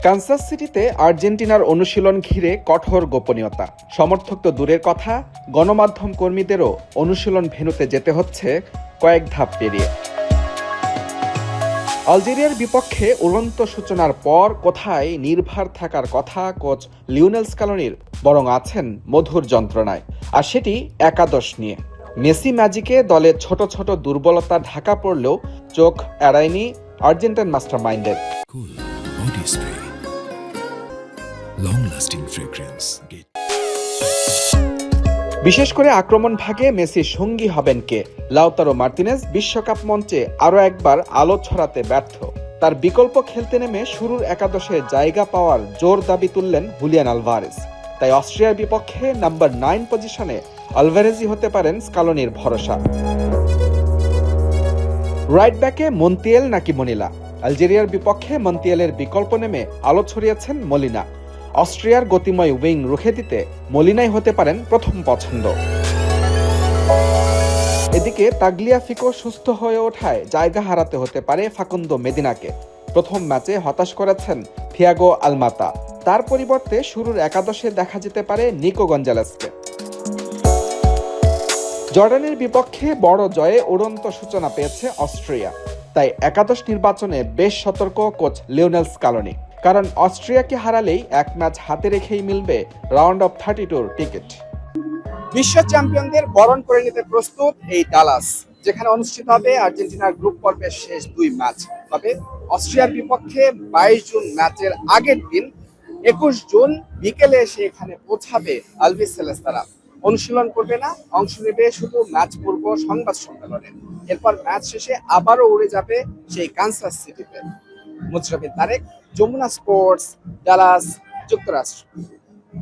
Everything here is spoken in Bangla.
কানসাস সিটিতে আর্জেন্টিনার অনুশীলন ঘিরে কঠোর গোপনীয়তা। সমর্থক তো দূরের কথা, গণমাধ্যম কর্মীদেরও অনুশীলন ভেন্যুতে যেতে হচ্ছে কয়েক ধাপ পেরিয়ে। আলজেরিয়ার বিপক্ষে উড়ন্ত সূচনার পর কোথায় নির্ভার থাকার কথা কোচ লিওনেল স্কালোনির, বরং আছেন মধুর যন্ত্রণায়, আর সেটি একাদশ নিয়ে। মেসি ম্যাজিকে দলে ছোট ছোট দুর্বলতা ঢাকা পড়লেও চোখ এড়ায়নি Argentine মাস্টারমাইন্ডের। Cool body spray, long-lasting fragrance. বিশেষ করে আক্রমণ ভাগে মেসির সঙ্গী হবেন কে? লাউতারো মার্তিনেজ বিশ্বকাপ মঞ্চে আরও একবার আলো ছড়াতে ব্যর্থ। তার বিকল্প খেলতে নেমে শুরুর একাদশে জায়গা পাওয়ার জোর দাবি তুললেন হুলিয়ান আলভারেজ। তাই অস্ট্রিয়ার বিপক্ষে নাম্বার 9 পজিশনে আলভারেজই হতে পারেন স্কালোনির ভরসা। রাইট ব্যাকে মন্তিয়াল নাকি মনিলা? আলজেরিয়ার বিপক্ষে মন্তিয়ালের বিকল্প নেমে আলো ছড়িয়েছেন মলিনা। অস্ট্রিয়ার গতিময় উইং রুখে দিতে মলিনাই হতে পারেন প্রথম পছন্দ। এদিকে তাগলিয়াফিকো সুস্থ হয়ে ওঠায় জায়গা হারাতে হতে পারে ফাকুন্দো মেদিনাকে। প্রথম ম্যাচে হতাশ করেছেন থিয়াগো আলমাতা। তার পরিবর্তে শুরুর একাদশে দেখা যেতে পারে নিকো গঞ্জালেসকে। জর্ডানের বিপক্ষে বড় জয়ে উড়ন্ত সূচনা পেয়েছে অস্ট্রিয়া। তাই একাদশ নির্বাচনে বেশ সতর্ক কোচ লিওনেল স্কালোনি। কারণ অস্ট্রিয়াকে হারালেই এক ম্যাচ হাতে রেখেই মিলবে রাউন্ড অফ 32 টিকিট। বিশ্ব চ্যাম্পিয়নদের বরণ করে নিতে প্রস্তুত এই ডালাস, যেখানে অনুষ্ঠিত হবে আর্জেন্টিনার গ্রুপ পর্বের শেষ 2 ম্যাচ। তবে অস্ট্রিয়ার বিপক্ষে 22 জুন ম্যাচের আগের দিন 21 জুন বিকেলে এসে এখানে পৌঁছাবে আলবিসেলেস্তারা। অনুশীলন করবে না, অংশ নেবে শুধু ম্যাচ পূর্ব সংবাদ সম্মেলনে। এরপর ম্যাচ শেষে আবারও উড়ে যাবে সেই কানসাস সিটিতে। মুশরাফি তারেক, যমুনা স্পোর্টস, ডালাস, যুক্তরাষ্ট্র।